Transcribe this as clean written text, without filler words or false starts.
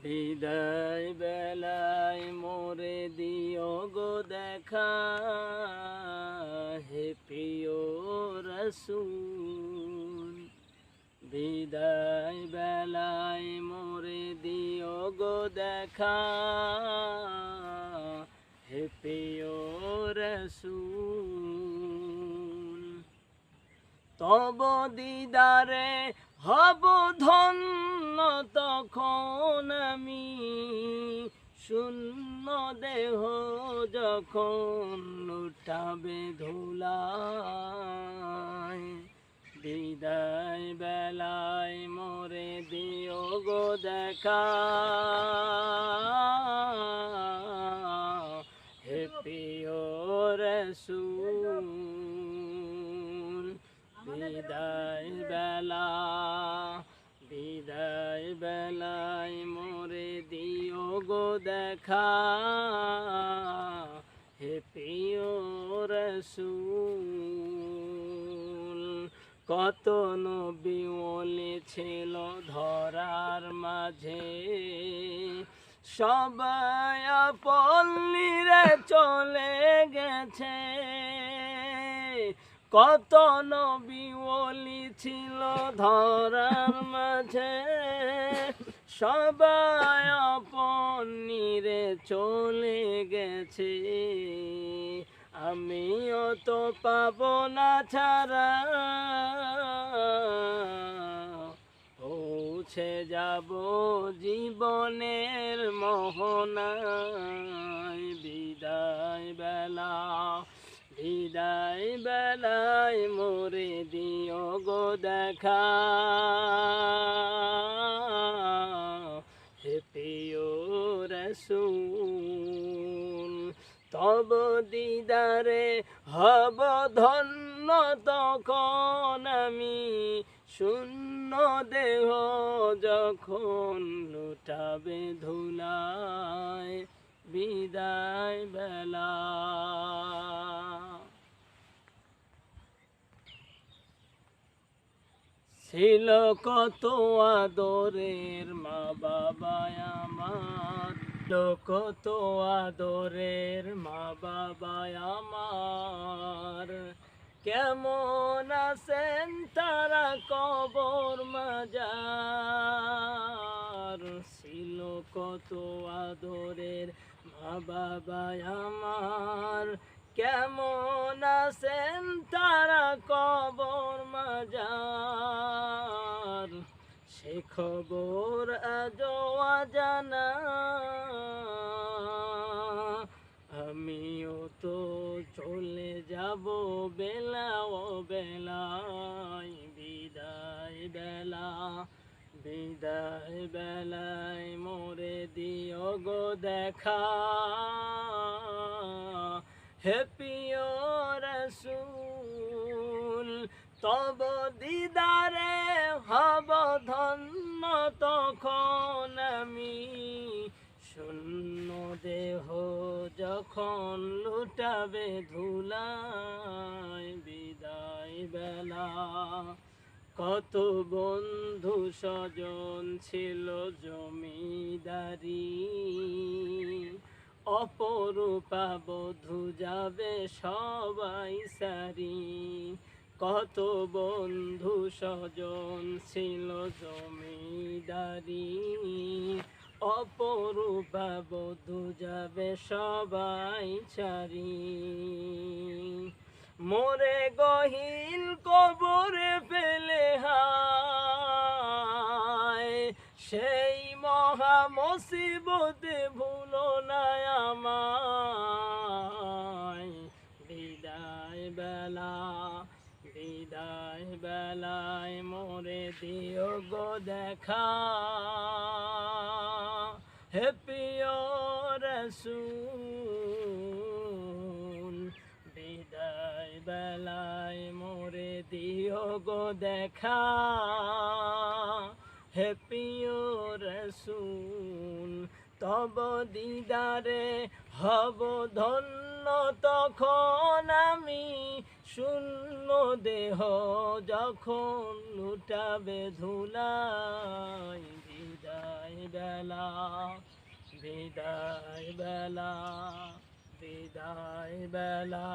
বিদায় বেলায় মোরে দিও গো দেখা, হে প্রিয় রাসূল। বিদায় বেলায় মোরে দিও গো দেখা, হে প্রিয় রাসূল। তব দিদারে হব ধন্য তখন আমি, শূন্য দেহ যখন লুটাবে ধুলায়। বিদায় বেলায় মোরে দিও গো দেখা, হে প্রিয় রাসূল। বিদায় বেলায় মোরে দিও গো দেখা, হে প্রিয় রাসূল। কত নবী ওলি ছিল ধরার মাঝে, সবাই আপন নিরে চলে গেছে। কত নবী ওলি ছিল ধরার মাঝে, সবাই আপন নিরে চলে গেছে। আমিও তো পাবো না ছাড়া, পৌঁছে যাব জীবনের মোহনায়। বিদায় বেলায় মোরে দিও গো দেখা, হে প্রিয় রাসূল। তব দিদারে হব ধন্য তখন আমি, শূন্য দেহ যখন লুটাবে ধুলায়। বিদায় বেলা। ছিল কত আদরের মা বাবা আমার, কত আদরের মা বাবা আমার। কেমন আছেন তারা কবর মাজার। ছিল কত আদরের মা বাবা আমার, কেমন আছেন তারা কবর মাজার। সে খবর আজও অজানা, আমিও তো চলে যাব বেলা ও বেলায়। বিদায় বেলায় মোরে দিও গো দেখা, হে প্রিয় রাসূল। তব দিদারে হব ধন্য তখন আমি, শূন্য দেহ যখন লুটাবে ধুলায়। বিদায় বেলা। কত বন্ধু স্বজন ছিল জমিদারি, অপরূপা বধূ যাবে সবাই সারি। কত বন্ধু স্বজন ছিল জমিদারি, অপরূপা বধূ যাবে সবাই ছাড়ি। মোরে গহীন কবরে ফেলে হায়, সেই মহা মুসিবতে ভুলো না আমায়। বিদায় বেলায় মোরে দিও গো দেখা, হে প্রিয় রাসূল। বিদায় বেলায় মোরে দিও গো দেখা, হে প্রিয় রাসূল। তব দিদারে হব ধন্য তখন আমি, শূন্য দেহ যখন লুটাবে ধুলায়। বিদায় বেলা বিদায় বেলা বিদায় বেলা